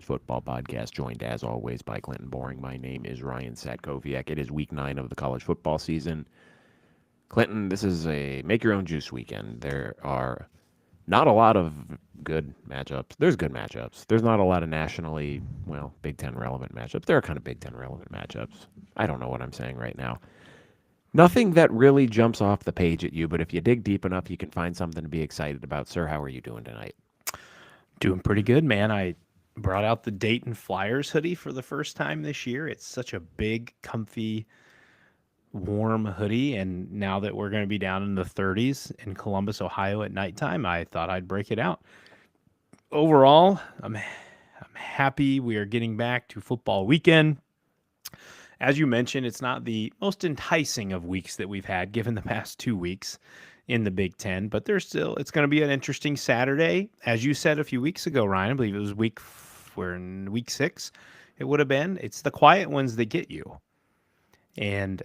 football podcast, joined as always by Clinton Boring. My name is Ryan Satkoviak. It is week 9 of the college football season. Clinton, this is a make your own juice weekend. There are not a lot of good matchups. There's good matchups. There's not a lot of nationally, Big Ten relevant matchups. There are kind of Big Ten relevant matchups. I don't know what I'm saying right now. Nothing that really jumps off the page at you, but if you dig deep enough, you can find something to be excited about. Sir, how are you doing tonight? Doing pretty good, man. I brought out the Dayton Flyers hoodie for the first time this year. It's such a big, comfy, warm hoodie. And now that we're going to be down in the 30s in Columbus, Ohio at nighttime, I thought I'd break it out. Overall, I'm happy we are getting back to football weekend. As you mentioned, it's not the most enticing of weeks that we've had given the past 2 weeks in the Big Ten, but it's going to be an interesting Saturday. As you said a few weeks ago, Ryan, I believe it was we're in week 6. It would have been. It's the quiet ones that get you. And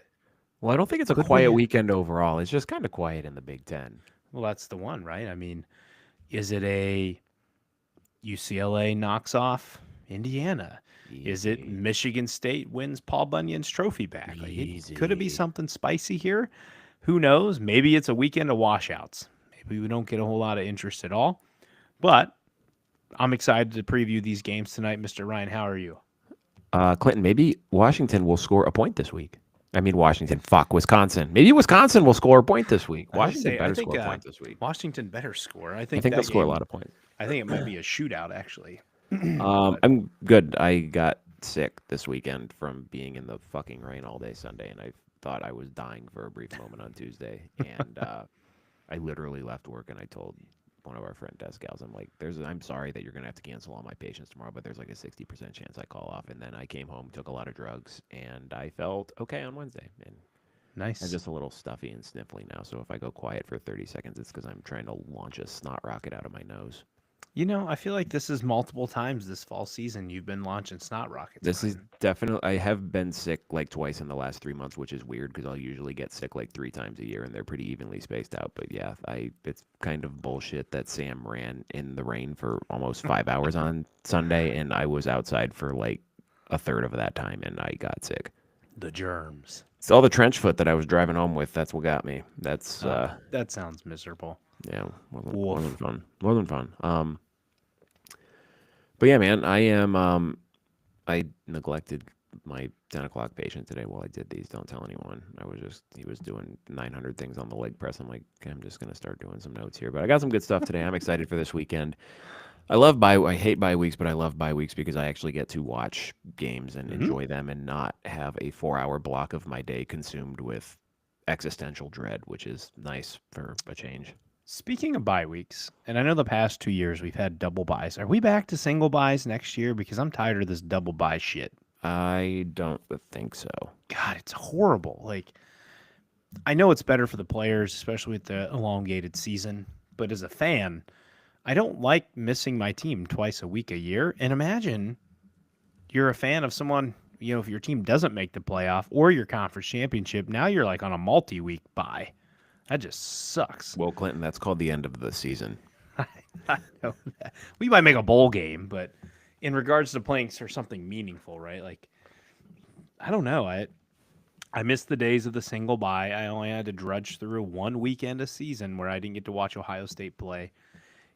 well, I don't think it's a quiet weekend overall. It's just kind of quiet in the Big Ten. Well, that's the one, right? I mean, is it a UCLA knocks off Indiana? Easy. Is it Michigan State wins Paul Bunyan's trophy back? Could it be something spicy here? Who knows? Maybe it's a weekend of washouts. Maybe we don't get a whole lot of interest at all. But I'm excited to preview these games tonight. Mr. Ryan, how are you? Clinton, maybe Washington will score a point this week. Wisconsin. Maybe Wisconsin will score a point this week. Washington better score a point this week. Washington better score. I think they'll score a lot of points. I think it might be a shootout, actually. I'm good. I got sick this weekend from being in the fucking rain all day Sunday, and I thought I was dying for a brief moment on Tuesday. And I literally left work, and I told one of our front desk gals, I'm like, I'm sorry that you're going to have to cancel all my patients tomorrow, but there's like a 60% chance I call off. And then I came home, took a lot of drugs, and I felt okay on Wednesday. And nice. I'm just a little stuffy and sniffly now, so if I go quiet for 30 seconds, it's because I'm trying to launch a snot rocket out of my nose. You know, I feel like this is multiple times this fall season you've been launching snot rockets. This is definitely, I have been sick like twice in the last 3 months, which is weird because I'll usually get sick like 3 times a year and they're pretty evenly spaced out. But yeah, it's kind of bullshit that Sam ran in the rain for almost 5 hours on Sunday and I was outside for like a third of that time and I got sick. The germs. It's all the trench foot that I was driving home with. That's what got me. That's that sounds miserable. Yeah, wasn't fun. Wasn't fun. But yeah, man, I neglected my 10 o'clock patient today while I did these. Don't tell anyone. He was doing 900 things on the leg press. I'm like, okay, I'm just going to start doing some notes here. But I got some good stuff today. I'm excited for this weekend. I hate bye weeks, but I love bye weeks because I actually get to watch games and enjoy them and not have a 4-hour block of my day consumed with existential dread, which is nice for a change. Speaking of bye weeks, and I know the past 2 years we've had double buys. Are we back to single buys next year? Because I'm tired of this double buy shit. I don't think so. God, it's horrible. Like, I know it's better for the players, especially with the elongated season. But as a fan, I don't like missing my team twice a week a year. And imagine you're a fan of someone, if your team doesn't make the playoff or your conference championship, now you're like on a multi-week bye. That just sucks. Well, Clinton, that's called the end of the season. I know that. We might make a bowl game, but in regards to playing for something meaningful, right? Like, I don't know. I missed the days of the single bye. I only had to drudge through one weekend a season where I didn't get to watch Ohio State play,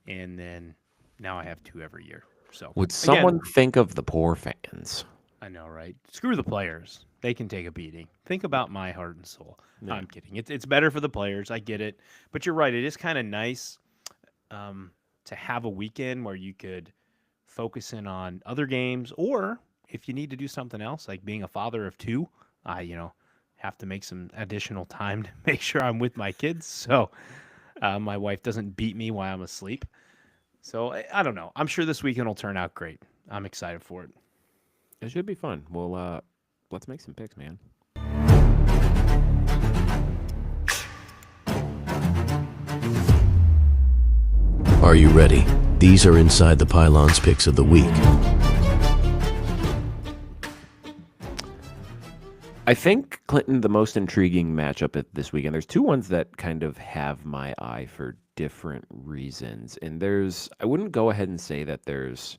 and then now I have 2 every year. So would someone think of the poor fans? I know, right? Screw the players. They can take a beating. Think about my heart and soul. No. I'm kidding. It's better for the players. I get it. But you're right. It is kind of nice to have a weekend where you could focus in on other games, or if you need to do something else, like being a father of 2, I have to make some additional time to make sure I'm with my kids. So my wife doesn't beat me while I'm asleep. So I don't know. I'm sure this weekend will turn out great. I'm excited for it. It should be fun. Well, let's make some picks, man. Are you ready? These are Inside the Pylons picks of the week. I think, Clinton, the most intriguing matchup this weekend, there's 2 ones that kind of have my eye for different reasons. And I wouldn't go ahead and say that there's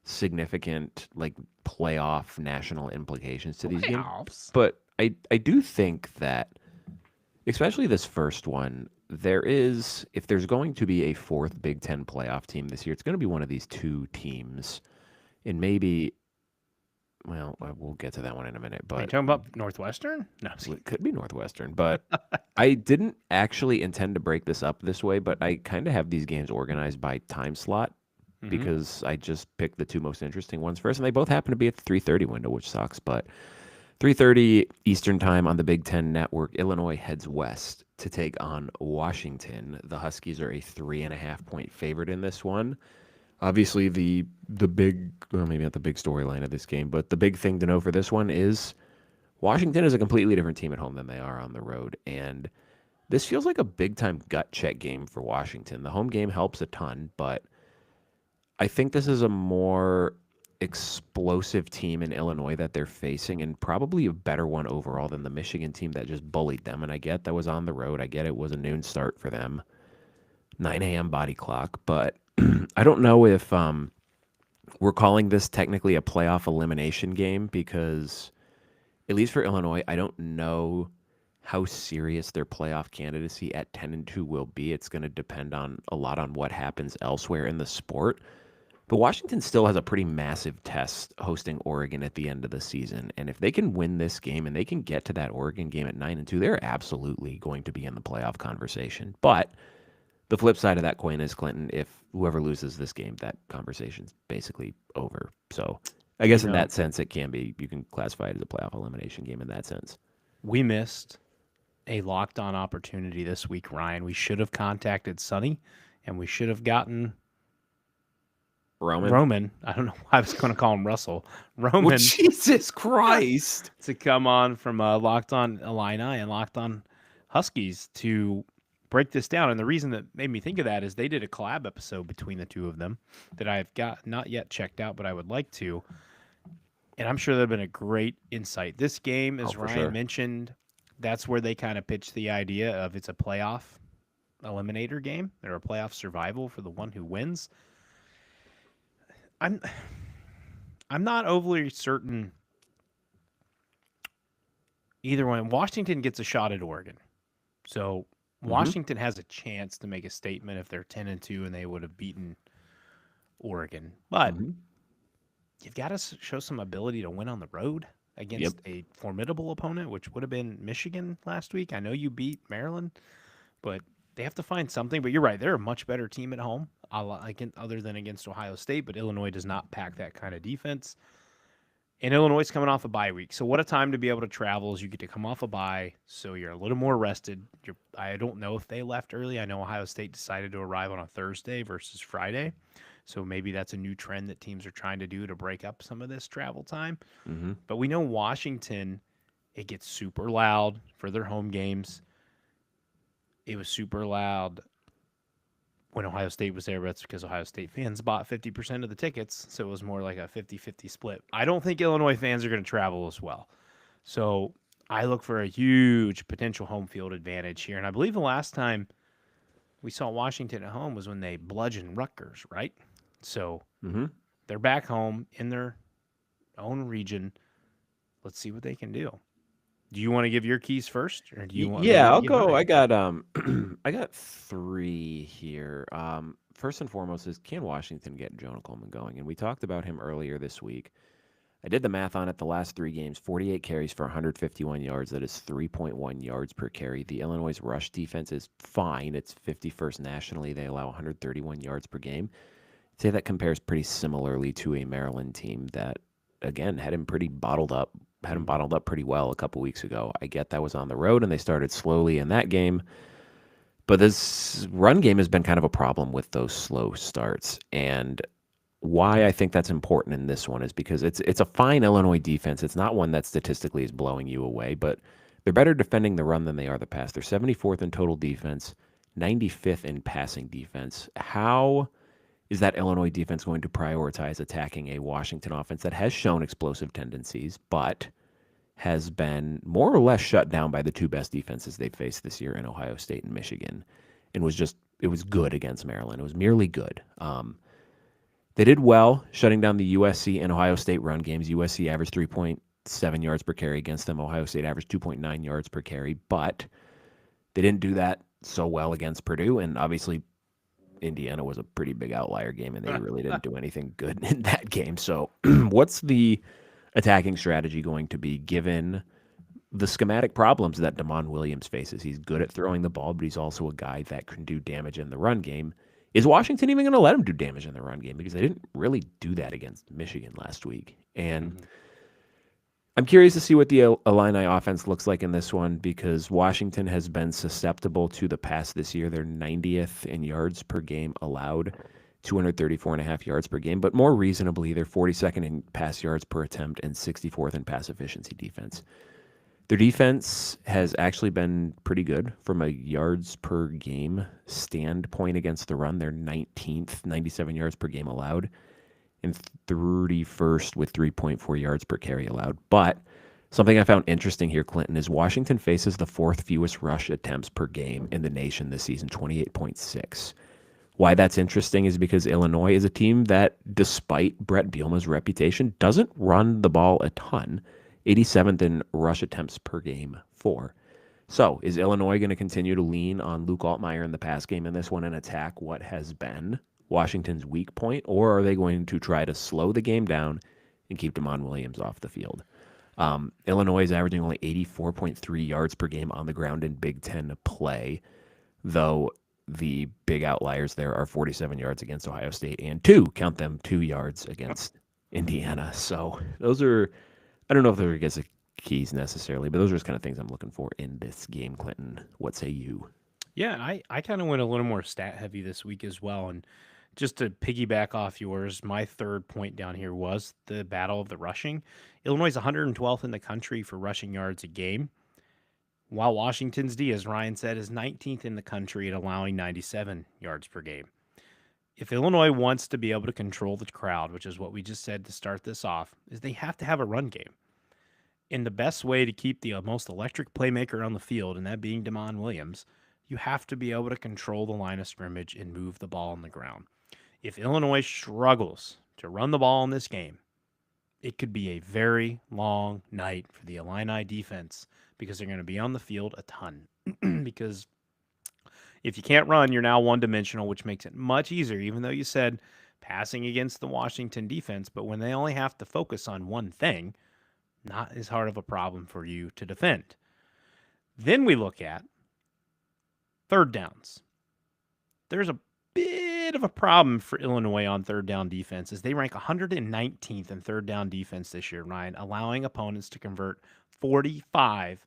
significant like playoff national implications to these games. Playoffs. But I do think that, especially this first one, if there's going to be a fourth Big Ten playoff team this year, it's going to be one of these two teams. And maybe, well, we'll get to that one in a minute. Are you But talking about Northwestern? No, it could be Northwestern. But I didn't actually intend to break this up this way, but I kind of have these games organized by time slot because I just picked the two most interesting ones first. And they both happen to be at the 3:30 window, which sucks. But 3:30 Eastern Time on the Big Ten Network, Illinois heads west to take on Washington. The Huskies are a 3.5-point favorite in this one. Obviously, the big, well, maybe not the big storyline of this game, but the big thing to know for this one is Washington is a completely different team at home than they are on the road. And this feels like a big-time gut check game for Washington. The home game helps a ton, but I think this is a more explosive team in Illinois that they're facing, and probably a better one overall than the Michigan team that just bullied them. And I get that was on the road. I get it was a noon start for them, 9 a.m. body clock. But I don't know if we're calling this technically a playoff elimination game because, at least for Illinois, I don't know how serious their playoff candidacy at 10-2 will be. It's going to depend on a lot on what happens elsewhere in the sport. But Washington still has a pretty massive test hosting Oregon at the end of the season. And if they can win this game and they can get to that Oregon game at 9-2, they're absolutely going to be in the playoff conversation. But the flip side of that coin is, Clinton, if whoever loses this game, that conversation's basically over. So I guess in that sense, it can be, you can classify it as a playoff elimination game in that sense. We missed a locked-on opportunity this week, Ryan. We should have contacted Sonny, and we should have gotten Roman. I don't know why I was going to call him Russell. Roman. Well, Jesus Christ. To come on from Locked On Illini and Locked On Huskies to break this down. And the reason that made me think of that is they did a collab episode between the two of them that I've got not yet checked out, but I would like to. And I'm sure that would have been a great insight. This game, as Ryan mentioned, that's where they kind of pitched the idea of it's a playoff eliminator game. They're a playoff survival for the one who wins. I'm not overly certain either one. Washington gets a shot at Oregon. So Washington has a chance to make a statement if they're 10-2 and they would have beaten Oregon. But you've got to show some ability to win on the road against a formidable opponent, which would have been Michigan last week. I know you beat Maryland, but they have to find something. But you're right. They're a much better team at home, other than against Ohio State. But Illinois does not pack that kind of defense. And Illinois is coming off a bye week. So what a time to be able to travel as you get to come off a bye. So you're a little more rested. I don't know if they left early. I know Ohio State decided to arrive on a Thursday versus Friday. So maybe that's a new trend that teams are trying to do to break up some of this travel time. But we know Washington, it gets super loud for their home games. It was super loud when Ohio State was there, but that's because Ohio State fans bought 50% of the tickets, so it was more like a 50-50 split. I don't think Illinois fans are going to travel as well. So I look for a huge potential home field advantage here. And I believe the last time we saw Washington at home was when they bludgeoned Rutgers, right? So they're back home in their own region. Let's see what they can do. Do you want to give your keys first, or do you want? Yeah, I'll go. I got I got three here. First and foremost is, can Washington get Jonah Coleman going? And we talked about him earlier this week. I did the math on it. The last 3 games, 48 carries for 151 yards. That is 3.1 yards per carry. The Illinois rush defense is fine. It's 51st nationally. They allow 131 yards per game. I'd say that compares pretty similarly to a Maryland team that, again, had him bottled up pretty well a couple weeks ago. I get that was on the road and they started slowly in that game. But this run game has been kind of a problem with those slow starts. And why I think that's important in this one is because it's a fine Illinois defense. It's not one that statistically is blowing you away, but they're better defending the run than they are the pass. They're 74th in total defense, 95th in passing defense. How is that Illinois defense going to prioritize attacking a Washington offense that has shown explosive tendencies, but has been more or less shut down by the two best defenses they've faced this year in Ohio State and Michigan, and it was good against Maryland. It was merely good. They did well shutting down the USC and Ohio State run games. USC averaged 3.7 yards per carry against them. Ohio State averaged 2.9 yards per carry, but they didn't do that so well against Purdue, and obviously Indiana was a pretty big outlier game, and they really didn't do anything good in that game. So what's the attacking strategy going to be given the schematic problems that Damon Williams faces? He's good at throwing the ball, but he's also a guy that can do damage in the run game. Is Washington even going to let him do damage in the run game? Because they didn't really do that against Michigan last week. And I'm curious to see what the Illini offense looks like in this one, because Washington has been susceptible to the pass this year. They're 90th in yards per game allowed, 234.5 yards per game. But more reasonably, they're 42nd in pass yards per attempt and 64th in pass efficiency defense. Their defense has actually been pretty good from a yards per game standpoint against the run. They're 19th, 97 yards per game allowed, and 31st with 3.4 yards per carry allowed. But something I found interesting here, Clinton, is Washington faces the fourth fewest rush attempts per game in the nation this season, 28.6. Why that's interesting is because Illinois is a team that, despite Brett Bielema's reputation, doesn't run the ball a ton. 87th in rush attempts per game for. So is Illinois going to continue to lean on Luke Altmyer in the pass game in this one and attack what has been Washington's weak point, or are they going to try to slow the game down and keep Damon Williams off the field? Illinois is averaging only 84.3 yards per game on the ground in Big Ten play, though the big outliers there are 47 yards against Ohio State and 2 yards against Indiana. So those are, I don't know if they're against the keys necessarily, but those are just kind of things I'm looking for in this game, Clinton. What say you? Yeah, I kind of went a little more stat heavy this week as well. And just to piggyback off yours, my third point down here was the battle of the rushing. Illinois is 112th in the country for rushing yards a game, while Washington's D, as Ryan said, is 19th in the country at allowing 97 yards per game. If Illinois wants to be able to control the crowd, which is what we just said to start this off, is they have to have a run game. And the best way to keep the most electric playmaker on the field, and that being Damon Williams, you have to be able to control the line of scrimmage and move the ball on the ground. If Illinois struggles to run the ball in this game, it could be a very long night for the Illini defense, because they're going to be on the field a ton. Because if you can't run, you're now one-dimensional, which makes it much easier, even though you said passing against the Washington defense. But when they only have to focus on one thing, not as hard of a problem for you to defend. Then we look at third downs. There's a bit of a problem for Illinois on third down defense, as they rank 119th in third down defense this year, Ryan, allowing opponents to convert 45%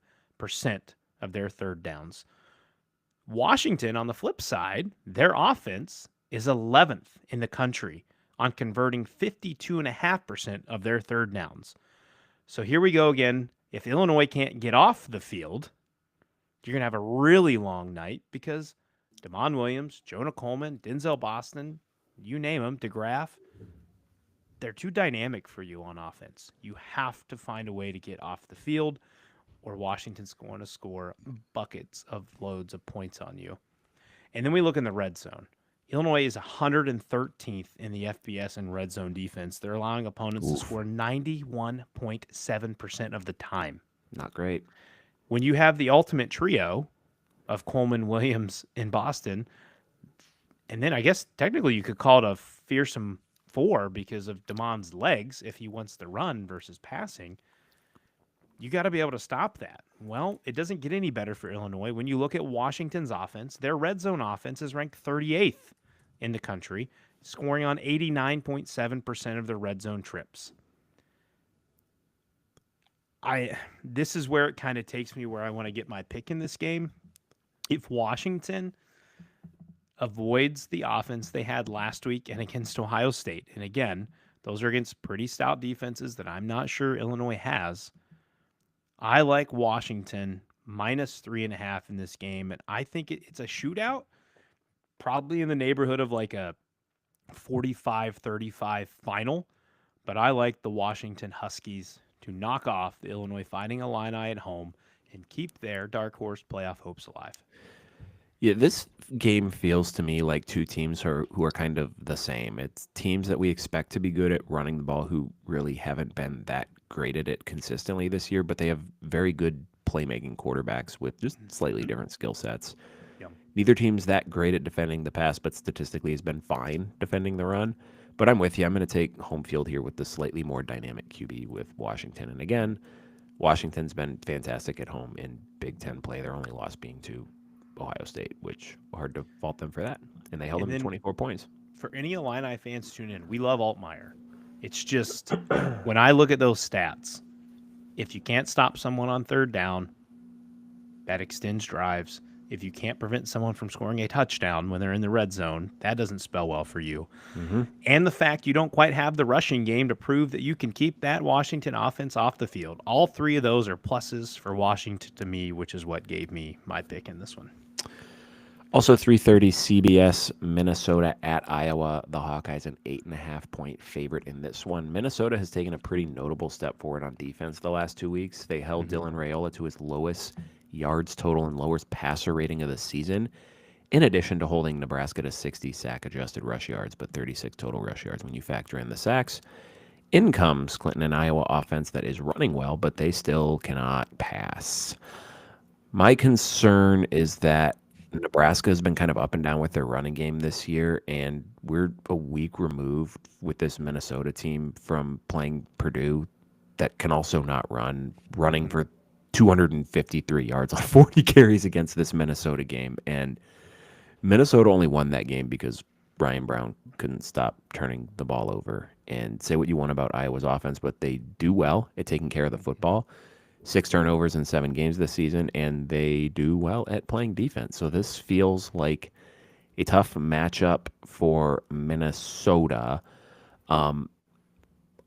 of their third downs. Washington, on the flip side, their offense is 11th in the country on converting 52.5% of their third downs. So here we go again. If Illinois can't get off the field, you're going to have a really long night, because Damon Williams, Jonah Coleman, Denzel Boston, you name them, DeGraff, they're too dynamic for you on offense. You have to find a way to get off the field, or Washington's going to score buckets of loads of points on you. And then we look in the red zone. Illinois is 113th in the FBS in red zone defense. They're allowing opponents to score 91.7% of the time. Not great. When you have the ultimate trio of Coleman, Williams, and Boston, and then I guess technically you could call it a fearsome 4 because of Damon's legs if he wants to run versus passing, you got to be able to stop that. Well, it doesn't get any better for Illinois. When you look at Washington's offense, their red zone offense is ranked 38th in the country, scoring on 89.7% of their red zone trips. This is where it kind of takes me where I want to get my pick in this game. If Washington avoids the offense they had last week and against Ohio State, and again, those are against pretty stout defenses that I'm not sure Illinois has, I like Washington minus 3.5 in this game, and I think it's a shootout, probably in the neighborhood of like a 45-35 final, but I like the Washington Huskies to knock off the Illinois Fighting Illini at home and keep their dark horse playoff hopes alive. Yeah, this game feels to me like two teams who are kind of the same. It's teams that we expect to be good at running the ball who really haven't been that great at it consistently this year, but they have very good playmaking quarterbacks with just slightly different skill sets. Yeah. Neither team's that great at defending the pass, but statistically has been fine defending the run. But I'm with you. I'm going to take home field here with the slightly more dynamic QB with Washington. And again, Washington's been fantastic at home in Big Ten play. Their only loss being to Ohio State, which hard to fault them for that. And they held them to 24 points. For any Illini fans tune in, we love Altmyer. It's just when I look at those stats, if you can't stop someone on third down, that extends drives. If you can't prevent someone from scoring a touchdown when they're in the red zone, that doesn't spell well for you. Mm-hmm. And the fact you don't quite have the rushing game to prove that you can keep that Washington offense off the field. All three of those are pluses for Washington to me, which is what gave me my pick in this one. Also, 3:30 CBS, Minnesota at Iowa. The Hawkeyes an 8.5-point favorite in this one. Minnesota has taken a pretty notable step forward on defense the last 2 weeks. They held Dylan Raiola to his lowest yards total and lowest passer rating of the season, in addition to holding Nebraska to 60 sack-adjusted rush yards, but 36 total rush yards when you factor in the sacks. In comes Clinton and Iowa offense that is running well, but they still cannot pass. My concern is that Nebraska has been kind of up and down with their running game this year, and we're a week removed with this Minnesota team from playing Purdue that can also not run, running for 253 yards on 40 carries against this Minnesota game. And Minnesota only won that game because Ryan Brown couldn't stop turning the ball over. And say what you want about Iowa's offense, but they do well at taking care of the football. 6 turnovers in 7 games this season, and they do well at playing defense. So this feels like a tough matchup for Minnesota. I'm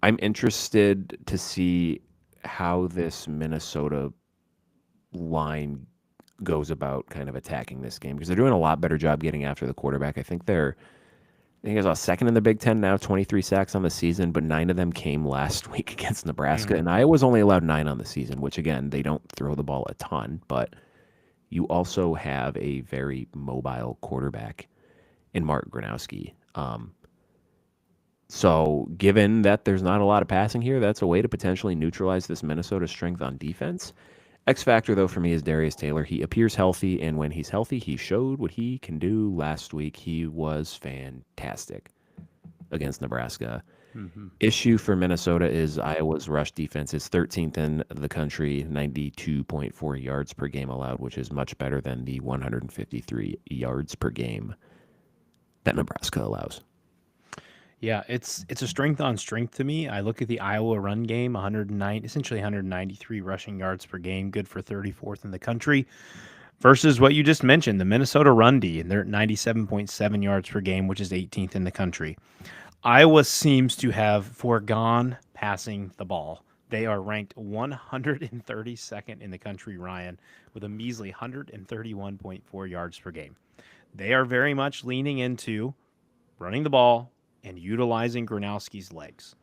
interested to see how this Minnesota line goes about kind of attacking this game because they're doing a lot better job getting after the quarterback. I think they're second in the Big Ten now, 23 sacks on the season, but 9 of them came last week against Nebraska. And Iowa's only allowed 9 on the season, which, again, they don't throw the ball a ton, but you also have a very mobile quarterback in Mark Gronowski. So given that there's not a lot of passing here, that's a way to potentially neutralize this Minnesota strength on defense. X factor, though, for me is Darius Taylor. He appears healthy, and when he's healthy, he showed what he can do last week. He was fantastic against Nebraska. Issue for Minnesota is Iowa's rush defense is 13th in the country, 92.4 yards per game allowed, which is much better than the 153 yards per game that Nebraska allows. Yeah, it's a strength on strength to me. I look at the Iowa run game, essentially 193 rushing yards per game, good for 34th in the country, versus what you just mentioned, the Minnesota run D, and they're at 97.7 yards per game, which is 18th in the country. Iowa seems to have foregone passing the ball. They are ranked 132nd in the country, Ryan, with a measly 131.4 yards per game. They are very much leaning into running the ball and utilizing Gronowski's legs,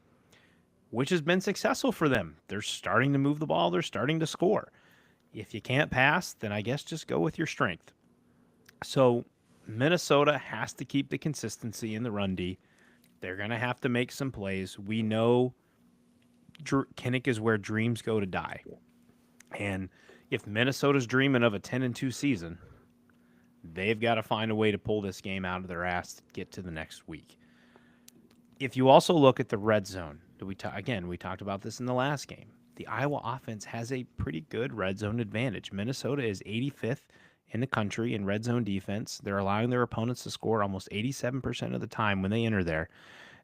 which has been successful for them. They're starting to move the ball. They're starting to score. If you can't pass, then I guess just go with your strength. So Minnesota has to keep the consistency in the run D. They're going to have to make some plays. We know Kinnick is where dreams go to die. And if Minnesota's dreaming of a 10-2 season, they've got to find a way to pull this game out of their ass to get to the next week. If you also look at the red zone, we talked about this in the last game. The Iowa offense has a pretty good red zone advantage. Minnesota is 85th in the country in red zone defense. They're allowing their opponents to score almost 87% of the time when they enter there.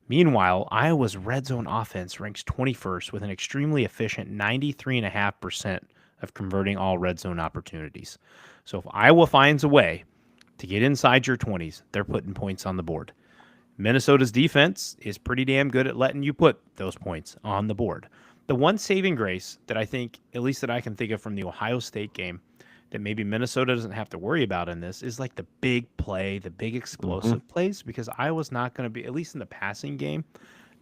Meanwhile, Iowa's red zone offense ranks 21st with an extremely efficient 93.5% of converting all red zone opportunities. So if Iowa finds a way to get inside your 20s, they're putting points on the board. Minnesota's defense is pretty damn good at letting you put those points on the board. The one saving grace that I think, at least that I can think of from the Ohio State game, that maybe Minnesota doesn't have to worry about in this is like the big play, the big explosive plays, because Iowa's not going to be, at least in the passing game,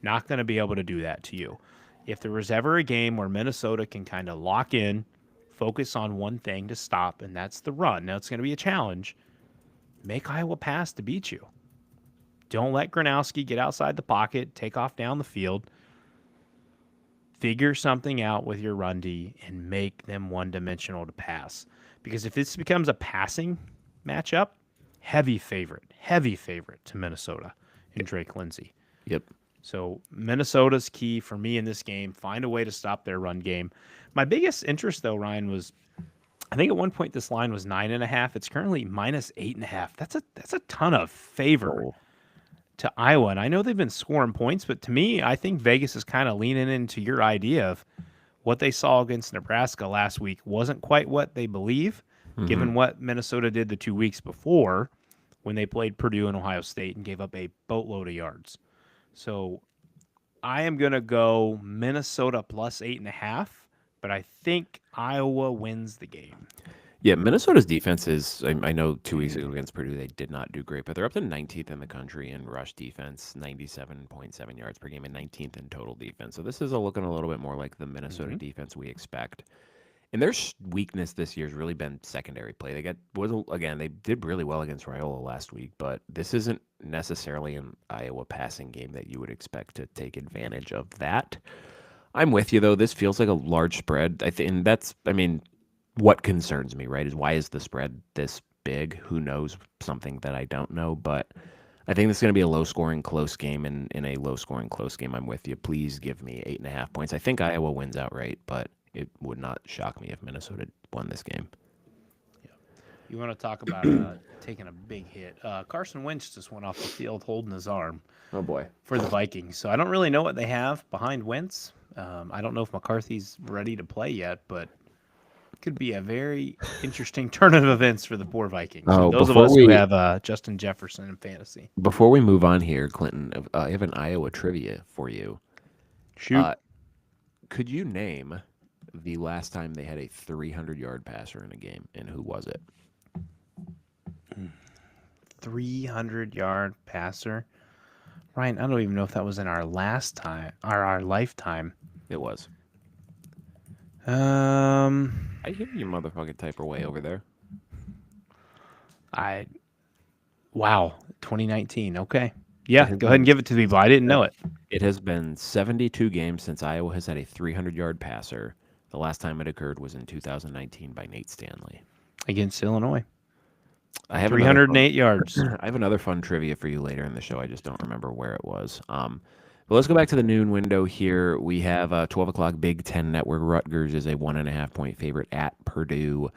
not going to be able to do that to you. If there was ever a game where Minnesota can kind of lock in, focus on one thing to stop, and that's the run. Now, it's going to be a challenge, make Iowa pass to beat you. Don't let Gronowski get outside the pocket, take off down the field. Figure something out with your run D and make them one-dimensional to pass. Because if this becomes a passing matchup, heavy favorite to Minnesota and Drake Lindsey. Yep. So Minnesota's key for me in this game. Find a way to stop their run game. My biggest interest, though, Ryan, was I think at one point this line was 9.5. It's currently minus 8.5. That's a ton of favor to Iowa. And I know they've been scoring points, but to me, I think Vegas is kind of leaning into your idea of what they saw against Nebraska last week wasn't quite what they believe, given what Minnesota did the 2 weeks before when they played Purdue and Ohio State and gave up a boatload of yards. So I am going to go Minnesota plus 8.5, but I think Iowa wins the game. Yeah, Minnesota's defense is, I know 2 weeks ago against Purdue, they did not do great, but they're up to 19th in the country in rush defense, 97.7 yards per game, and 19th in total defense. So this is looking a little bit more like the Minnesota defense we expect. And their weakness this year has really been secondary play. They did really well against Raiola last week, but this isn't necessarily an Iowa passing game that you would expect to take advantage of that. I'm with you, though. This feels like a large spread. What concerns me, right, is why is the spread this big? Who knows? Something that I don't know, but I think this is going to be a low-scoring, close game, and in a low-scoring, close game, I'm with you. Please give me 8.5 points. I think Iowa wins outright, but it would not shock me if Minnesota won this game. Yeah. You want to talk about taking a big hit. Carson Wentz just went off the field holding his arm. Oh, boy. For the Vikings. So I don't really know what they have behind Wentz. I don't know if McCarthy's ready to play yet, but it could be a very interesting turn of events for the poor Vikings. Those of us who have Justin Jefferson in fantasy. Before we move on here, Clinton, I have an Iowa trivia for you. Shoot. Could you name the last time they had a 300-yard passer in a game, and who was it? 300-yard passer? Ryan, I don't even know if that was in our lifetime. It was. I hear your motherfucking typer way over there. Wow, 2019. Okay. Yeah, go ahead and give it to me, but I didn't know it. It has been 72 games since Iowa has had a 300-yard passer. The last time it occurred was in 2019 by Nate Stanley. Against Illinois. I have 308 yards. I have another fun trivia for you later in the show. I just don't remember where it was. But let's go back to the noon window here. We have 12 o'clock Big Ten Network. Rutgers is a 1.5-point favorite at Purdue.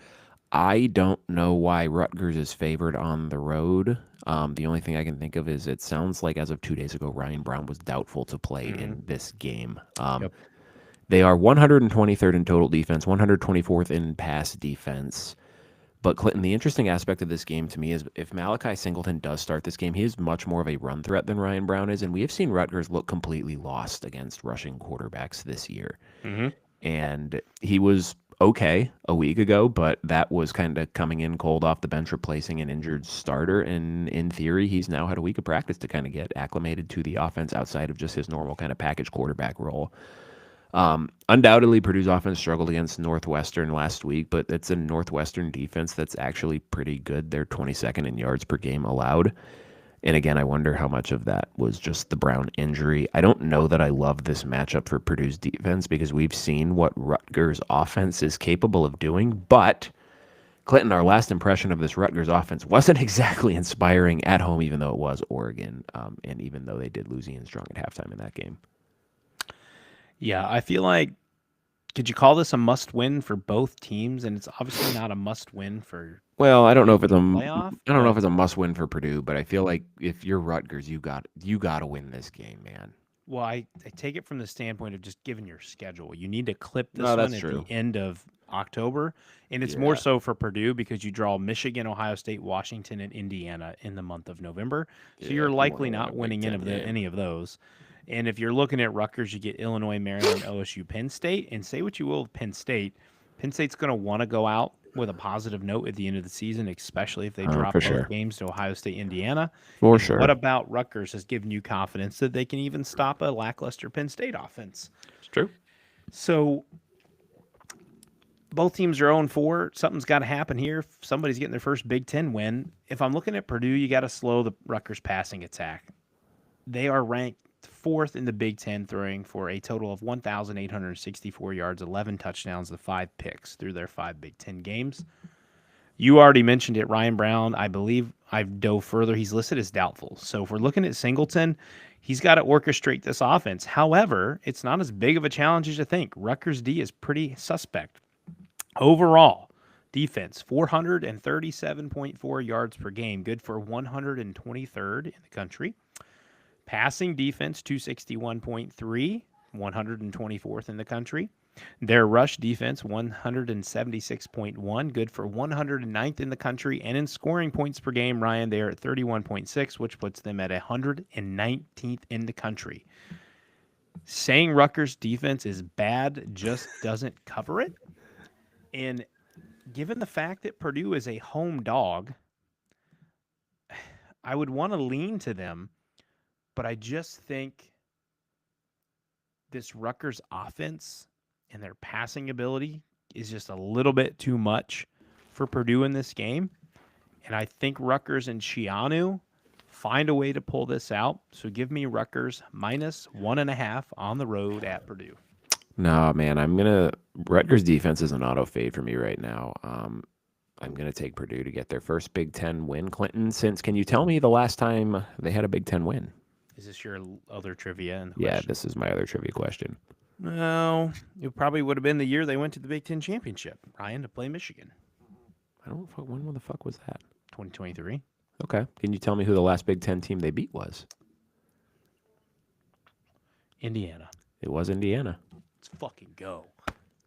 I don't know why Rutgers is favored on the road. The only thing I can think of is it sounds like as of 2 days ago, Ryan Brown was doubtful to play in this game. They are 123rd in total defense, 124th in pass defense. But Clinton, the interesting aspect of this game to me is if Malachi Singleton does start this game, he is much more of a run threat than Ryan Brown is, and we have seen Rutgers look completely lost against rushing quarterbacks this year. And he was okay a week ago, but that was kind of coming in cold off the bench, replacing an injured starter, and in theory, he's now had a week of practice to kind of get acclimated to the offense outside of just his normal kind of package quarterback role. Undoubtedly, Purdue's offense struggled against Northwestern last week, but it's a Northwestern defense that's actually pretty good. They're 22nd in yards per game allowed. And again, I wonder how much of that was just the Brown injury. I don't know that I love this matchup for Purdue's defense because we've seen what Rutgers offense is capable of doing. But, Clinton, our last impression of this Rutgers offense wasn't exactly inspiring at home, even though it was Oregon, and even though they did lose Ian Strong at halftime in that game. Yeah, I feel like, could you call this a must-win for both teams? And it's obviously not a must-win for. Well, I don't know if it's playoff. I don't know if it's a must-win for Purdue, but I feel like if you're Rutgers, you got to win this game, man. Well, I take it from the standpoint of just given your schedule. You need to clip this No, one that's at true. the end of October, and it's more so for Purdue because you draw Michigan, Ohio State, Washington, and Indiana in the month of November. So you're likely not winning any of those. And if you're looking at Rutgers, you get Illinois, Maryland, OSU, Penn State. And say what you will with Penn State. Penn State's going to want to go out with a positive note at the end of the season, especially if they drop both games to Ohio State, Indiana. For sure. What about Rutgers has given you confidence that they can even stop a lackluster Penn State offense? It's true. So both teams are 0-4. Something's got to happen here. Somebody's getting their first Big Ten win. If I'm looking at Purdue, you got to slow the Rutgers passing attack. They are ranked 4th in the Big Ten, throwing for a total of 1,864 yards, 11 touchdowns, and 5 picks through their 5 Big Ten games. You already mentioned it, Ryan Brown. I believe I've dove further. He's listed as doubtful. So if we're looking at Singleton, he's got to orchestrate this offense. However, it's not as big of a challenge as you think. Rutgers D is pretty suspect. Overall, defense, 437.4 yards per game, good for 123rd in the country. Passing defense, 261.3, 124th in the country. Their rush defense, 176.1, good for 109th in the country. And in scoring points per game, Ryan, they are at 31.6, which puts them at 119th in the country. Saying Rutgers defense is bad just doesn't cover it. And given the fact that Purdue is a home dog, I would want to lean to them, but I just think this Rutgers offense and their passing ability is just a little bit too much for Purdue in this game. And I think Rutgers and Shianu find a way to pull this out. So give me Rutgers -1.5 on the road at Purdue. No, man, Rutgers defense is an auto fade for me right now. I'm going to take Purdue to get their first Big Ten win. Clinton, can you tell me the last time they had a Big Ten win? Is this your other trivia? In the Yeah, question? this is my other trivia question. No, it probably would have been the year they went to the Big Ten Championship, Ryan, to play Michigan. When the fuck was that? 2023. Okay. Can you tell me who the last Big Ten team they beat was? Indiana. It was Indiana. Let's fucking go.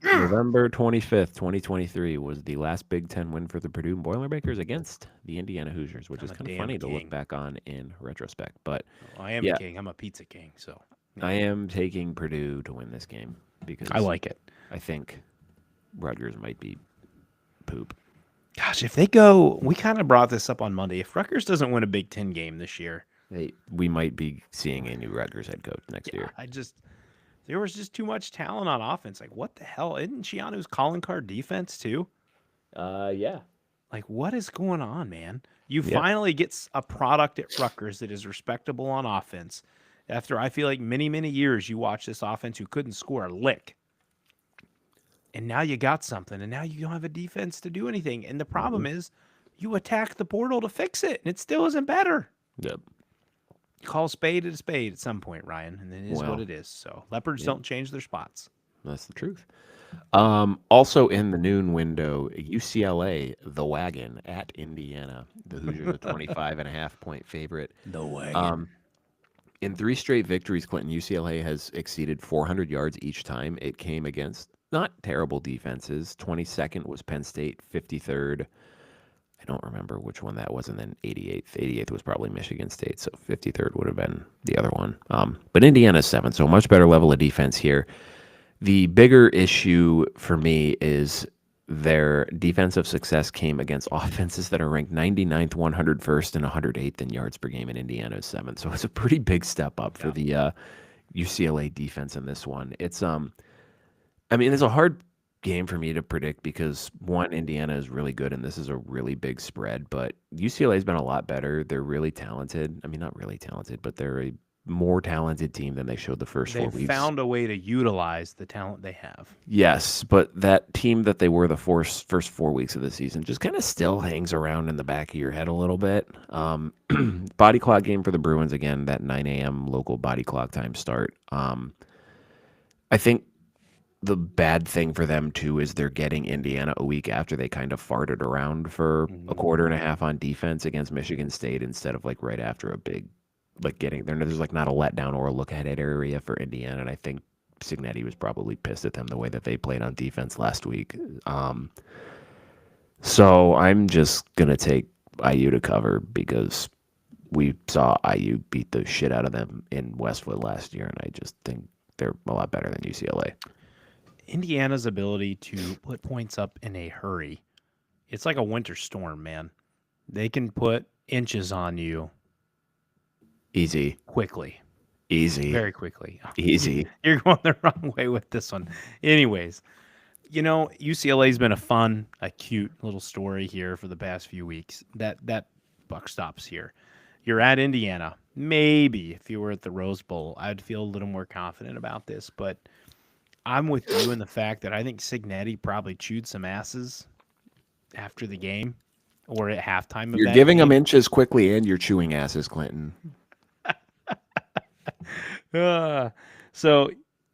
November 25th, 2023 was the last Big Ten win for the Purdue Boilermakers against the Indiana Hoosiers, which is kind of funny to look back on in retrospect. But I am a king. I'm a pizza king, so I am taking Purdue to win this game because I like it. I think Rutgers might be poop. Gosh, if they go, we kind of brought this up on Monday. If Rutgers doesn't win a Big Ten game this year, we might be seeing a new Rutgers head coach next year. There was just too much talent on offense. Like, what the hell? Isn't Shianu's calling card defense too? Yeah. Like, what is going on, man? You finally get a product at Rutgers that is respectable on offense. After I feel like many, many years you watch this offense who couldn't score a lick. And now you got something, and now you don't have a defense to do anything. And the problem is you attack the portal to fix it, and it still isn't better. Yep. You call a spade at some point, Ryan, and it is what it is. So leopards don't change their spots. That's the truth. Also in the noon window, UCLA, the wagon at Indiana. The Hoosiers a 25.5-point favorite. The wagon. In 3 straight victories, Clinton, UCLA has exceeded 400 yards each time. It came against not terrible defenses. 22nd was Penn State, 53rd. I don't remember which one that was, and then 88th. 88th was probably Michigan State, so 53rd would have been the other one. But Indiana's 7th, so a much better level of defense here. The bigger issue for me is their defensive success came against offenses that are ranked 99th, 101st, and 108th in yards per game, and Indiana's 7th. So it's a pretty big step up for the UCLA defense in this one. It's it's a hard game for me to predict because, one, Indiana is really good, and this is a really big spread, but UCLA's been a lot better. They're really talented. I mean, not really talented, but they're a more talented team than they showed the first 4 weeks. They found a way to utilize the talent they have. Yes, but that team that they were the first 4 weeks of the season just kind of still hangs around in the back of your head a little bit. Body clock game for the Bruins again, that 9 a.m. local body clock time start. I think the bad thing for them, too, is they're getting Indiana a week after they kind of farted around for a quarter and a half on defense against Michigan State instead of like right after a big, like getting there. There's like not a letdown or a look ahead area for Indiana. And I think Signetti was probably pissed at them the way that they played on defense last week. So I'm just going to take IU to cover because we saw IU beat the shit out of them in Westwood last year. And I just think they're a lot better than UCLA. Indiana's ability to put points up in a hurry, it's like a winter storm, man. They can put inches on you Easy. Quickly. Easy. Very quickly. Easy. You're going the wrong way with this one. Anyways, UCLA's been a fun, a cute little story here for the past few weeks. That buck stops here. You're at Indiana. Maybe if you were at the Rose Bowl, I'd feel a little more confident about this. But I'm with you in the fact that I think Signetti probably chewed some asses after the game or at halftime of You're that giving them game. inches quickly, and you're chewing asses, Clinton. So,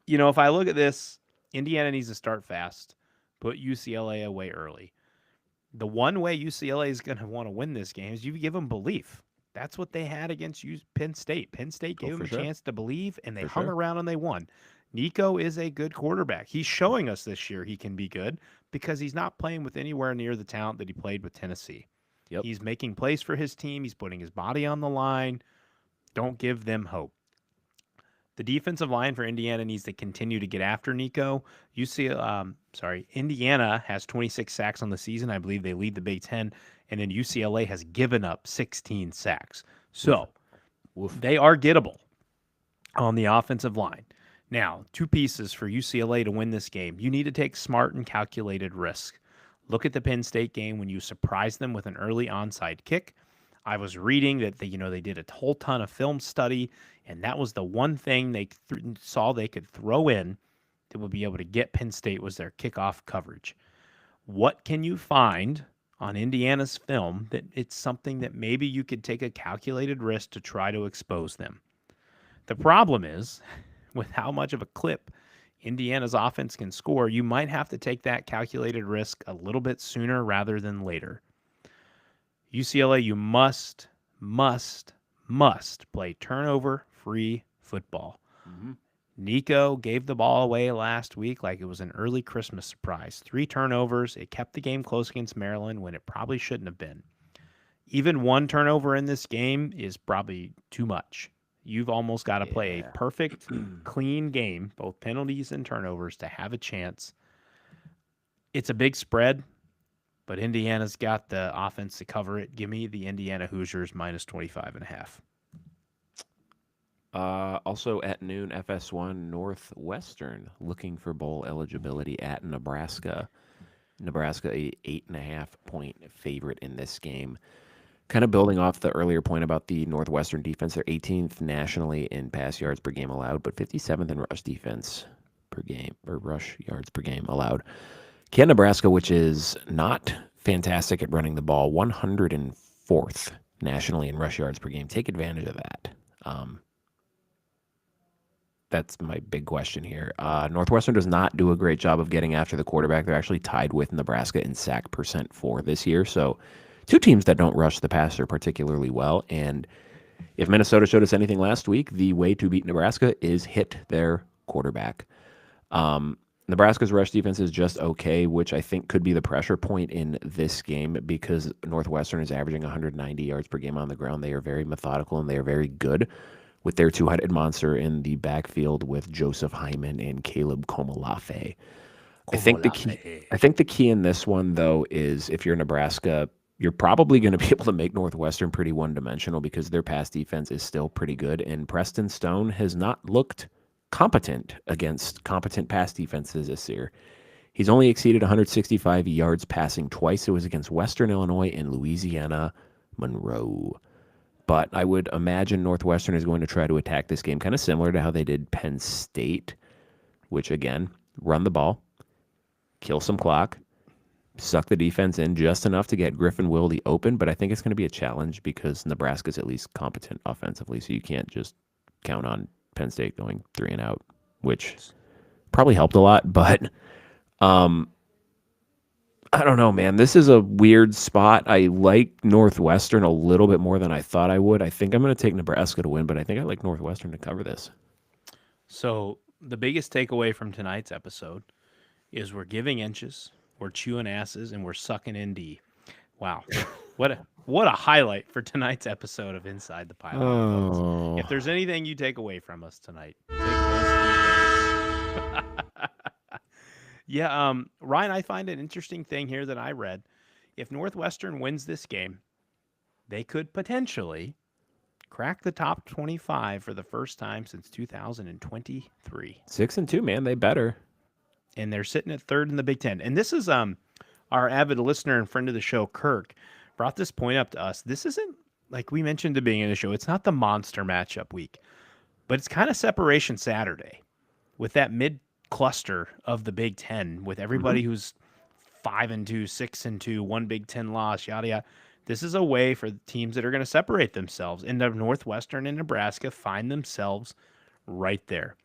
if I look at this, Indiana needs to start fast, put UCLA away early. The one way UCLA is going to want to win this game is you give them belief. That's what they had against Penn State. Penn State gave them a chance to believe, and they hung around and they won. Nico is a good quarterback. He's showing us this year he can be good because he's not playing with anywhere near the talent that he played with Tennessee. Yep. He's making plays for his team. He's putting his body on the line. Don't give them hope. The defensive line for Indiana needs to continue to get after Nico. Indiana has 26 sacks on the season. I believe they lead the Big Ten. And then UCLA has given up 16 sacks. So they are gettable on the offensive line. Now, two pieces for UCLA to win this game. You need to take smart and calculated risk. Look at the Penn State game when you surprised them with an early onside kick. I was reading that they did a whole ton of film study, and that was the one thing they saw they could throw in that would be able to get Penn State was their kickoff coverage. What can you find on Indiana's film that it's something that maybe you could take a calculated risk to try to expose them? The problem is, with how much of a clip Indiana's offense can score, you might have to take that calculated risk a little bit sooner rather than later. UCLA, you must play turnover-free football. Mm-hmm. Nico gave the ball away last week like it was an early Christmas surprise. 3 turnovers. It kept the game close against Maryland when it probably shouldn't have been. Even 1 turnover in this game is probably too much. You've almost got to play a perfect, clean game, both penalties and turnovers, to have a chance. It's a big spread, but Indiana's got the offense to cover it. Give me the Indiana Hoosiers minus 25.5. Also at noon, FS1 Northwestern looking for bowl eligibility at Nebraska. Nebraska, a 8.5-point favorite in this game. Kind of building off the earlier point about the Northwestern defense, they're 18th nationally in pass yards per game allowed, but 57th in rush defense per game, or rush yards per game allowed. Can Nebraska, which is not fantastic at running the ball, 104th nationally in rush yards per game, take advantage of that? That's my big question here. Northwestern does not do a great job of getting after the quarterback. They're actually tied with Nebraska in sack percent for this year. So 2 teams that don't rush the passer particularly well. And if Minnesota showed us anything last week, the way to beat Nebraska is hit their quarterback. Nebraska's rush defense is just okay, which I think could be the pressure point in this game because Northwestern is averaging 190 yards per game on the ground. They are very methodical and they are very good with their 2-headed monster in the backfield with Joseph Hyman and Caleb Komolafe. I think the key in this one, though, is if you're Nebraska, you're probably going to be able to make Northwestern pretty one-dimensional because their pass defense is still pretty good, and Preston Stone has not looked competent against competent pass defenses this year. He's only exceeded 165 yards passing twice. It was against Western Illinois and Louisiana Monroe. But I would imagine Northwestern is going to try to attack this game kind of similar to how they did Penn State, which, again, run the ball, kill some clock, suck the defense in just enough to get Griffin Wilde open. But I think it's going to be a challenge because Nebraska's at least competent offensively, so you can't just count on Penn State going 3 and out, which probably helped a lot. But I don't know, man. This is a weird spot. I like Northwestern a little bit more than I thought I would. I think I'm going to take Nebraska to win, but I think I like Northwestern to cover this. So the biggest takeaway from tonight's episode is we're giving inches, we're chewing asses, and we're sucking in D. Wow. What a highlight for tonight's episode of Inside the Pylon, folks. If there's anything you take away from us tonight, take those 3 things. Yeah, Ryan, I find an interesting thing here that I read. If Northwestern wins this game, they could potentially crack the top 25 for the first time since 2023. 6-2, man. They better. and they're sitting at third in the Big Ten. And this is our avid listener and friend of the show, Kirk, brought this point up to us. This isn't, like we mentioned at the beginning of the show, it's not the monster matchup week, but it's kind of separation Saturday with that mid-cluster of the Big Ten, with everybody who's 5-2, 6-2, one Big Ten loss, yada, yada. This is a way for the teams that are going to separate themselves. And the Northwestern and Nebraska find themselves right there.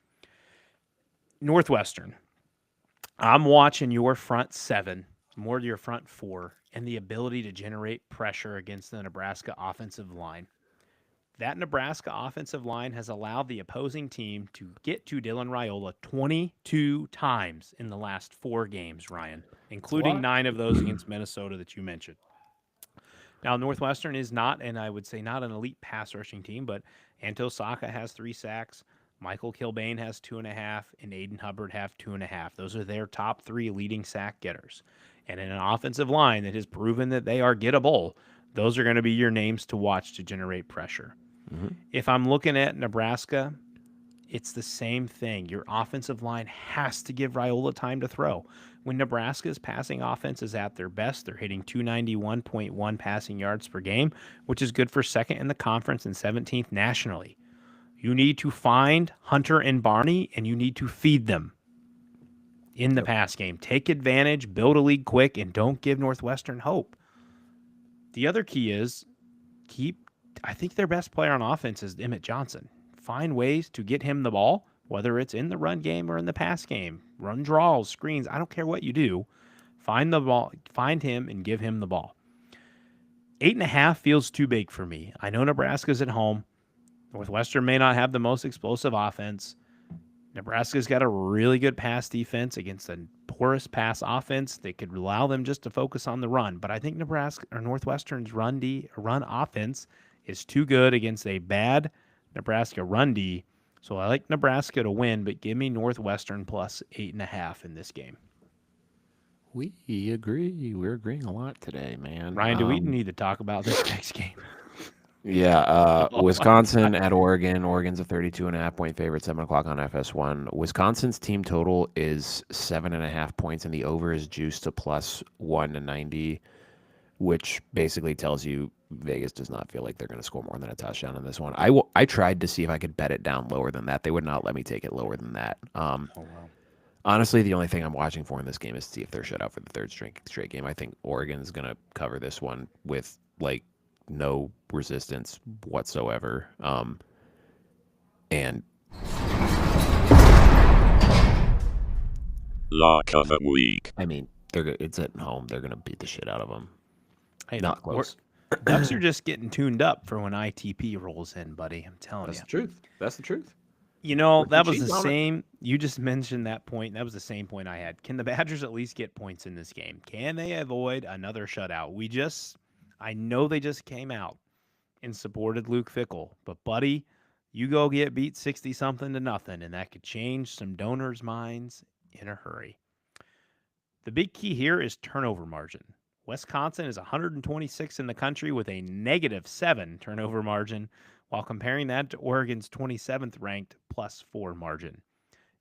Northwestern, I'm watching your front seven, more to your front four, and the ability to generate pressure against the Nebraska offensive line. That Nebraska offensive line has allowed the opposing team to get to Dylan Raiola 22 times in the last 4 games, Ryan, including 9 of those against Minnesota that you mentioned. Now, Northwestern is not, and I would say not an elite pass rushing team, but Anto Saka has 3 sacks, Michael Kilbane has 2.5, and Aiden Hubbard have 2.5. Those are their top 3 leading sack getters. And in an offensive line that has proven that they are gettable, those are going to be your names to watch to generate pressure. If I'm looking at Nebraska, it's the same thing. Your offensive line has to give Raiola time to throw. When Nebraska's passing offense is at their best, they're hitting 291.1 passing yards per game, which is good for second in the conference and 17th nationally. You need to find Hunter and Barney, and you need to feed them in the pass game. Take advantage, build a lead quick, and don't give Northwestern hope. The other key is I think their best player on offense is Emmett Johnson. Find ways to get him the ball, whether it's in the run game or in the pass game. Run draws, screens, I don't care what you do. Find the ball, find him and give him the ball. 8.5 feels too big for me. I know Nebraska's at home. Northwestern may not have the most explosive offense. Nebraska's got a really good pass defense against a porous pass offense that could allow them just to focus on the run. But I think Northwestern's run offense is too good against a bad Nebraska run D. So I like Nebraska to win, but give me Northwestern plus 8.5 in this game. We agree. We're agreeing a lot today, man. Ryan, do we need to talk about this next game? Yeah, Wisconsin at Oregon. Oregon's a 32.5-point favorite, 7 o'clock on FS1. Wisconsin's team total is 7.5 points, and the over is juiced to plus 190, which basically tells you Vegas does not feel like they're going to score more than a touchdown in this one. I tried to see if I could bet it down lower than that. They would not let me take it lower than that. Honestly, the only thing I'm watching for in this game is to see if they're shut out for the third straight game. I think Oregon's going to cover this one with, like, no resistance whatsoever. And lock of the week. I mean, it's at home. They're going to beat the shit out of them. Hey, not close. Ducks are just getting tuned up for when ITP rolls in, buddy. I'm telling you. That's the truth. That's the truth. You know, that was the same. You just mentioned that point. That was the same point I had. Can the Badgers at least get points in this game? Can they avoid another shutout? I know they just came out and supported Luke Fickell, but buddy, you go get beat 60-something to nothing, and that could change some donors' minds in a hurry. The big key here is turnover margin. Wisconsin is 126 in the country with a -7 turnover margin, while comparing that to Oregon's 27th ranked +4 margin.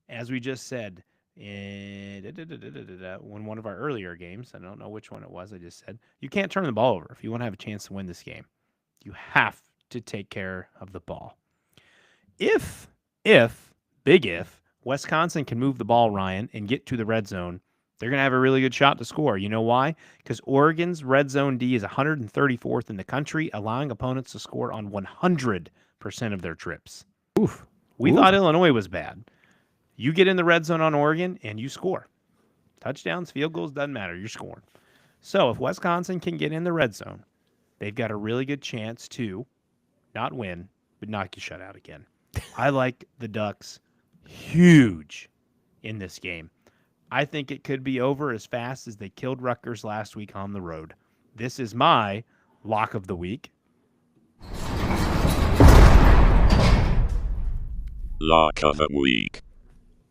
As we just said, in one of our earlier games, I don't know which one it was, I just said, you can't turn the ball over if you want to have a chance to win this game. You have to take care of the ball. If, Wisconsin can move the ball, Ryan, and get to the red zone, they're going to have a really good shot to score. You know why? Because Oregon's red zone D is 134th in the country, allowing opponents to score on 100% of their trips. Oof. We thought Illinois was bad. You get in the red zone on Oregon, and you score. Touchdowns, field goals, doesn't matter. You're scoring. So if Wisconsin can get in the red zone, they've got a really good chance to not win, but not get shut out again. I like the Ducks huge in this game. I think it could be over as fast as they killed Rutgers last week on the road. This is my lock of the week. Lock of the week.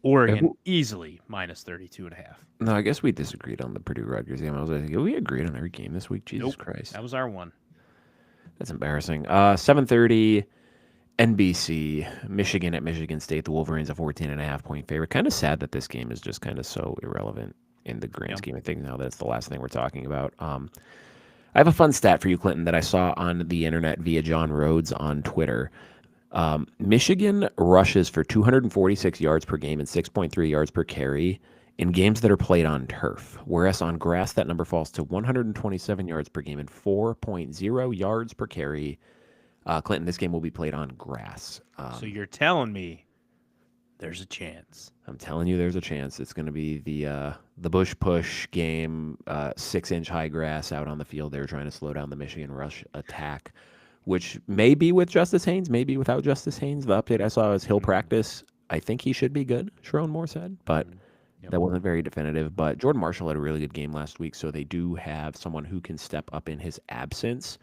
Oregon easily -32.5. No, I guess we disagreed on the Purdue Rutgers game. I was like, we agreed on every game this week. Jesus Christ. That was our one. That's embarrassing. 7:30 NBC, Michigan at Michigan State. The Wolverines a 14.5-point favorite. Kind of sad that this game is just kind of so irrelevant in the grand scheme of things now that it's the last thing we're talking about. I have a fun stat for you, Clinton, that I saw on the internet via John Rhodes on Twitter. Michigan rushes for 246 yards per game and 6.3 yards per carry in games that are played on turf, whereas on grass that number falls to 127 yards per game and 4.0 yards per carry. Clinton, this game will be played on grass. So you're telling me there's a chance? I'm telling you, there's a chance. It's going to be the Bush push game, 6-inch high grass out on the field. They're trying to slow down the Michigan rush attack, which may be with Justice Haynes, maybe without Justice Haynes. The update I saw is he'll practice. I think he should be good, Sharon Moore said, but that wasn't very definitive. But Jordan Marshall had a really good game last week, so they do have someone who can step up in his absence.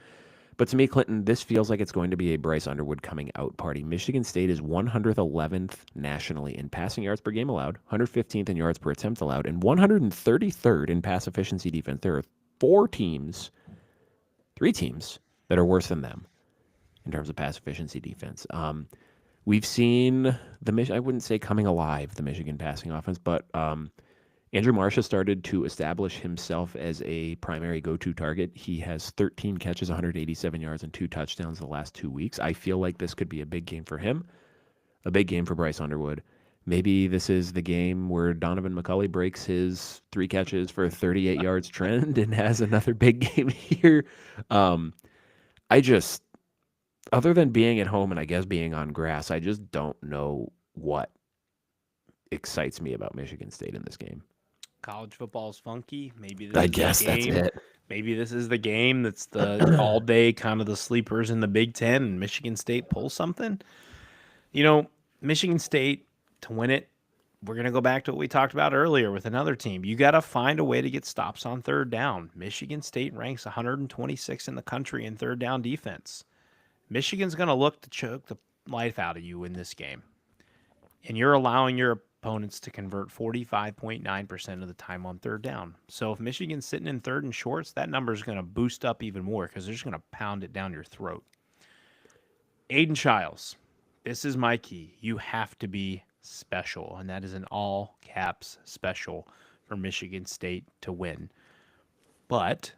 But to me, Clinton, this feels like it's going to be a Bryce Underwood coming out party. Michigan State is 111th nationally in passing yards per game allowed, 115th in yards per attempt allowed, and 133rd in pass efficiency defense. There are three teams that are worse than them in terms of pass efficiency defense. We've seen I wouldn't say coming alive, the Michigan passing offense, but Andrew Marsh has started to establish himself as a primary go-to target. He has 13 catches, 187 yards, and 2 touchdowns the last 2 weeks. I feel like this could be a big game for him, a big game for Bryce Underwood. Maybe this is the game where Donovan McCulley breaks his 3 catches for 38 yards trend and has another big game here. Other than being at home and I guess being on grass, I just don't know what excites me about Michigan State in this game. College football is funky. Maybe this I is guess the that's game. it. Maybe this is the game that's the all day kind of the sleepers in the Big Ten, and Michigan State pulls something. You know, Michigan State, to win it, we're going to go back to what we talked about earlier with another team. You got to find a way to get stops on third down. Michigan State ranks 126 in the country in third down defense. Michigan's going to look to choke the life out of you in this game. And you're allowing your opponents to convert 45.9% of the time on third down. So if Michigan's sitting in third and shorts, that number is going to boost up even more because they're just going to pound it down your throat. Aiden Childs, this is my key. You have to be special, and that is an all caps special for Michigan State to win. But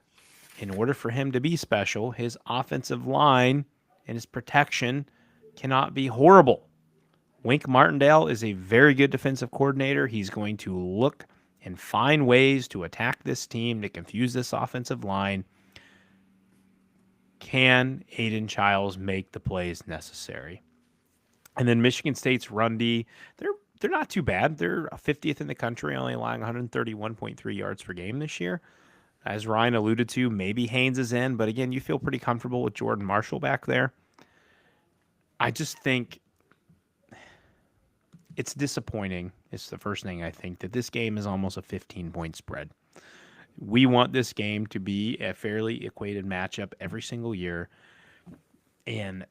in order for him to be special, his offensive line and his protection cannot be horrible. Wink Martindale is a very good defensive coordinator. He's going to look and find ways to attack this team, to confuse this offensive line. Can Aiden Childs make the plays necessary? And then Michigan State's run D, they're not too bad. They're 50th in the country, only allowing 131.3 yards per game this year. As Ryan alluded to, maybe Haynes is in, but again, you feel pretty comfortable with Jordan Marshall back there. I just think it's disappointing. It's the first thing I think, that this game is almost a 15-point spread. We want this game to be a fairly equated matchup every single year. And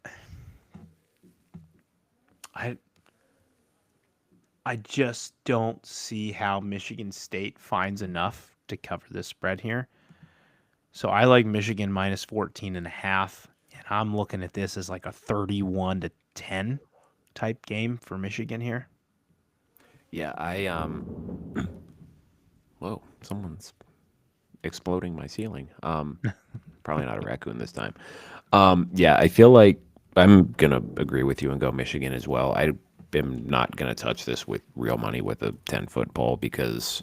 I just don't see how Michigan State finds enough to cover this spread here. So I like Michigan minus 14.5, and I'm looking at this as like a 31-10 type game for Michigan here. Yeah, whoa, someone's exploding my ceiling. Probably not a raccoon this time. Yeah, I feel like I'm gonna agree with you and go Michigan as well. I am not gonna touch this with real money with a 10-foot pole because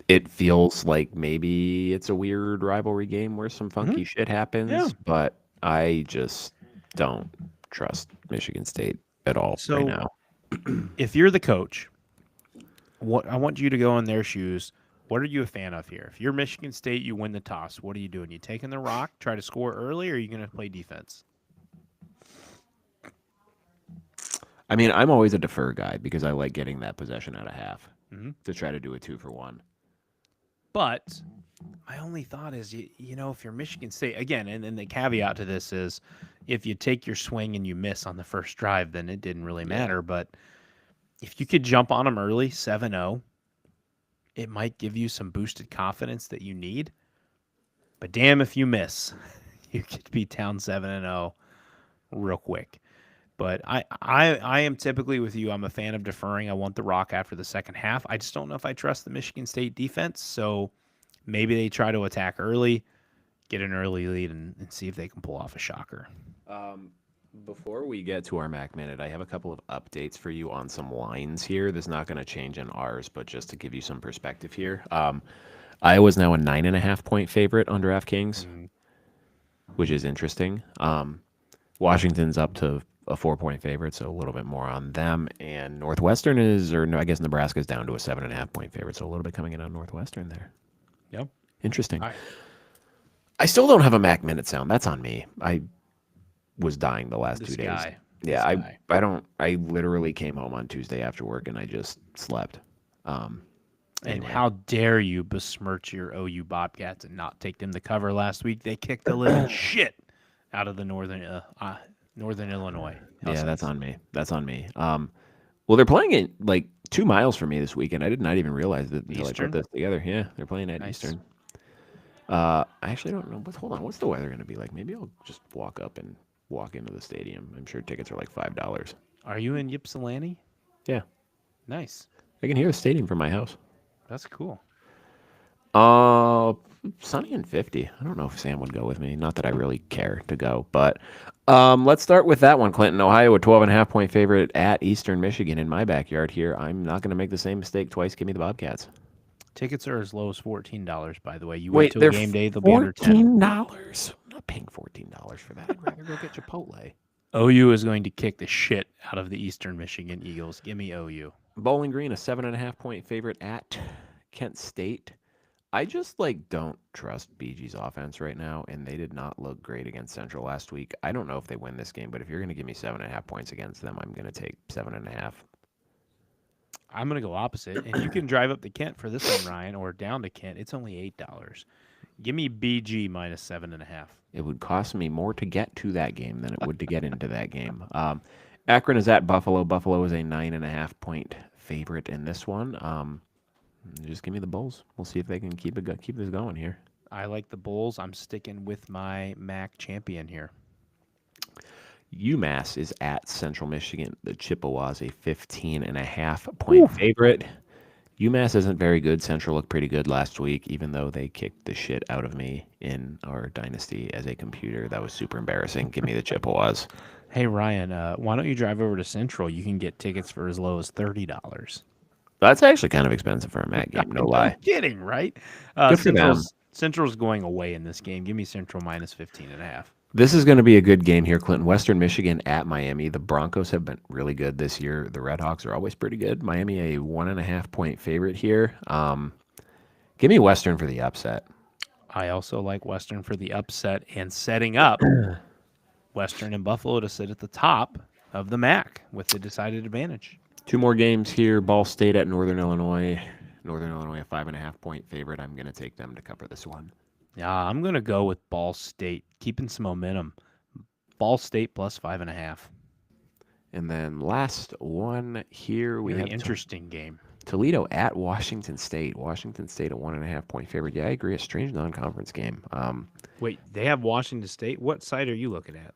it feels like maybe it's a weird rivalry game where some funky shit happens, but I just don't trust Michigan State at all right now. If you're the coach, I want you to go in their shoes. What are you a fan of here? If you're Michigan State, you win the toss. What are you doing? You taking the rock, try to score early, or are you going to play defense? I mean, I'm always a defer guy because I like getting that possession out of half to try to do a 2-for-1. But my only thought is, you know, if you're Michigan State, again, and then the caveat to this is if you take your swing and you miss on the first drive, then it didn't really matter. But if you could jump on them early, 7-0, it might give you some boosted confidence that you need. But damn if you miss. You could be down 7-0 real quick. But I am typically with you. I'm a fan of deferring. I want the rock after the second half. I just don't know if I trust the Michigan State defense. So maybe they try to attack early, get an early lead, and see if they can pull off a shocker. Before we get to our Mac Minute, I have a couple of updates for you on some lines here. This is not going to change in ours, but just to give you some perspective here. Iowa's now a 9.5-point favorite on DraftKings, which is interesting. Washington's up to a 4-point favorite, so a little bit more on them. And Northwestern I guess Nebraska's down to a 7.5-point favorite, so a little bit coming in on Northwestern there. Yep. Interesting. I still don't have a Mac Minute sound. That's on me. I was dying the last 2 days. Yeah, I literally came home on Tuesday after work and I just slept. And Anyway. how dare you besmirch your OU Bobcats and not take them to cover last week? They kicked the living shit out of the Northern Illinois. Yeah, that's on me. That's on me. Well, they're playing it like 2 miles from me this weekend. I did not even realize that until Eastern? I put this together. Yeah, they're playing at Nice. Eastern. I actually don't know. Hold on. What's the weather going to be like? Maybe I'll just walk up and walk into the stadium. I'm sure tickets are like $5. Are you in Ypsilanti? Yeah. Nice. I can hear the stadium from my house. That's cool. Sunny and 50. I don't know if Sam would go with me. Not that I really care to go, but let's start with that one. Clinton, Ohio, a 12.5-point favorite at Eastern Michigan in my backyard here. I'm not going to make the same mistake twice. Give me the Bobcats. Tickets are as low as $14, by the way. You Wait, wait till they're game day, they'll be under 10. $14? I'm not paying $14 for that. I'd rather go get Chipotle. OU is going to kick the shit out of the Eastern Michigan Eagles. Give me OU. Bowling Green, a 7.5-point favorite at Kent State. I just don't trust BG's offense right now, and they did not look great against Central last week. I don't know if they win this game, but if you're going to give me 7.5 points against them, I'm going to take 7.5. I'm going to go opposite, and you can drive up to Kent for this one, Ryan, or down to Kent. It's only $8. Give me BG minus 7.5. It would cost me more to get to that game than it would to get into that game. Akron is at Buffalo. Buffalo is a 9.5-point favorite in this one. Just give me the Bulls. We'll see if they can keep this going here. I like the Bulls. I'm sticking with my MAC champion here. UMass is at Central Michigan. The Chippewas, a 15.5-point favorite. UMass isn't very good. Central looked pretty good last week, even though they kicked the shit out of me in our dynasty as a computer. That was super embarrassing. Give me the Chippewas. Hey, Ryan, why don't you drive over to Central? You can get tickets for as low as $30. That's actually kind of expensive for a MAC game, no lie. I'm kidding, right? Good for them. Central's going away in this game. Give me Central minus 15.5. This is going to be a good game here, Clinton. Western Michigan at Miami. The Broncos have been really good this year. The Redhawks are always pretty good. Miami, a 1.5-point favorite here. Give me Western for the upset. I also like Western for the upset and setting up Western and Buffalo to sit at the top of the MAC with the decided advantage. 2 more games here. Ball State at Northern Illinois. Northern Illinois, a 5.5-point favorite. I'm going to take them to cover this one. Yeah, I'm going to go with Ball State, keeping some momentum. Ball State plus 5.5. And then last one here, we have interesting game. Toledo at Washington State. Washington State, a 1.5-point favorite. Yeah, I agree. A strange non-conference game. Wait, they have Washington State? What site are you looking at?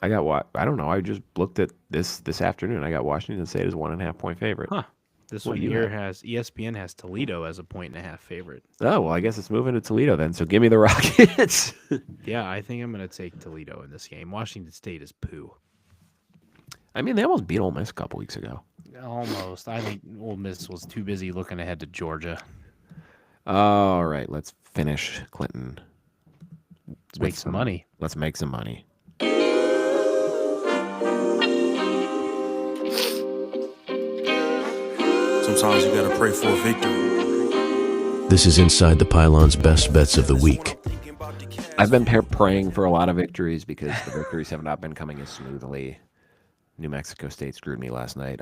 I don't know. I just looked at this afternoon. I got Washington State as 1.5-point favorite. Huh. This one here has ESPN has Toledo as a 1.5 favorite. Oh, well, I guess it's moving to Toledo then. So give me the Rockets. Yeah, I think I'm going to take Toledo in this game. Washington State is poo. I mean, they almost beat Ole Miss a couple weeks ago. Almost. I think Ole Miss was too busy looking ahead to Georgia. All right, let's finish, Clinton. Let's make some money. Let's make some money. Sometimes you gotta pray for a victory. This is Inside the Pylon's best bets of the week. I've been praying for a lot of victories because the victories have not been coming as smoothly. New Mexico State screwed me last night.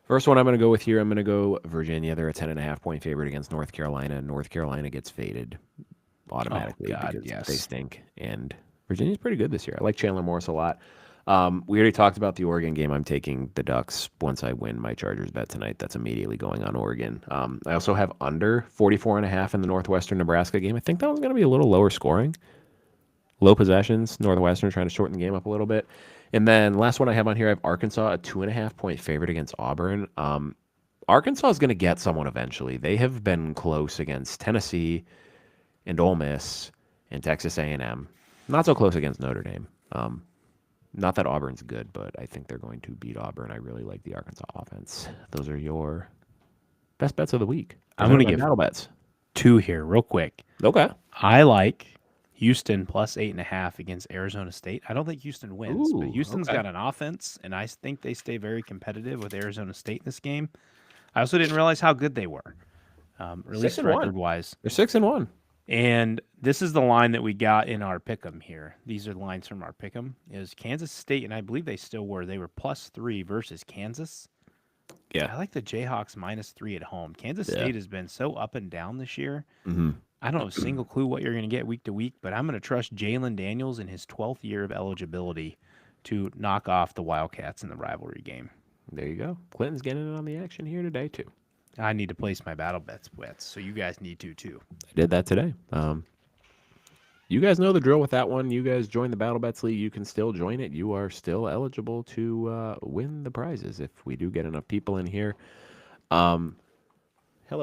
First one I'm going to go with here, I'm going to go Virginia. They're a 10.5-point favorite against North Carolina. North Carolina gets faded automatically because they stink. And Virginia's pretty good this year. I like Chandler Morris a lot. We already talked about the Oregon game. I'm taking the Ducks once I win my Chargers bet tonight. That's immediately going on Oregon. I also have under 44.5 in the Northwestern Nebraska game. I think that one's going to be a little lower scoring. Low possessions. Northwestern trying to shorten the game up a little bit. And then last one I have on here, I have Arkansas, a 2.5-point favorite against Auburn. Arkansas is going to get someone eventually. They have been close against Tennessee and Ole Miss and Texas A&M. Not so close against Notre Dame. Not that Auburn's good, but I think they're going to beat Auburn. I really like the Arkansas offense. Those are your best bets of the week. I'm going to give battle bets. 2 here real quick. Okay. I like Houston plus 8.5 against Arizona State. I don't think Houston wins, but Ooh, Houston's okay. got an offense, and I think they stay very competitive with Arizona State in this game. I also didn't realize how good they were, release 6-1. record-wise. They're 6-1. And this is the line that we got in our pick'em here. These are the lines from our pick'em. Is Kansas State, and I believe they still were. They were +3 versus Kansas. Yeah. I like the Jayhawks -3 at home. Kansas Yeah. State has been so up and down this year. Mm-hmm. I don't have a single clue what you're going to get week to week, but I'm going to trust Jalen Daniels in his 12th year of eligibility to knock off the Wildcats in the rivalry game. There you go. Clinton's getting in on the action here today, too. I need to place my battle bets, so you guys need to, too. I did that today. You guys know the drill with that one. You guys join the Battle Bets League. You can still join it. You are still eligible to win the prizes if we do get enough people in here. Hello,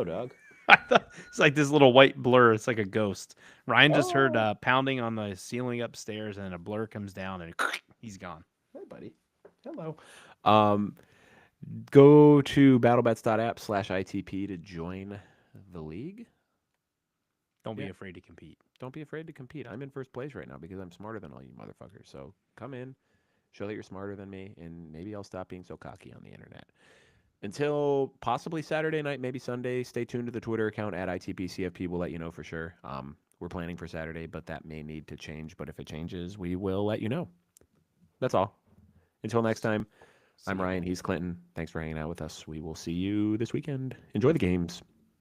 dog. I thought it's like this little white blur. It's like a ghost. Ryan just heard pounding on the ceiling upstairs, and a blur comes down, and he's gone. Hey, buddy. Hello. Go to battlebets.app/ITP to join the league. Don't be afraid to compete. Don't be afraid to compete. I'm in first place right now because I'm smarter than all you motherfuckers. So come in, show that you're smarter than me, and maybe I'll stop being so cocky on the internet. Until possibly Saturday night, maybe Sunday, stay tuned to the Twitter account at ITPCFP. We'll let you know for sure. We're planning for Saturday, but that may need to change. But if it changes, we will let you know. That's all. Until next time, I'm Ryan. He's Clinton. Thanks for hanging out with us. We will see you this weekend. Enjoy the games.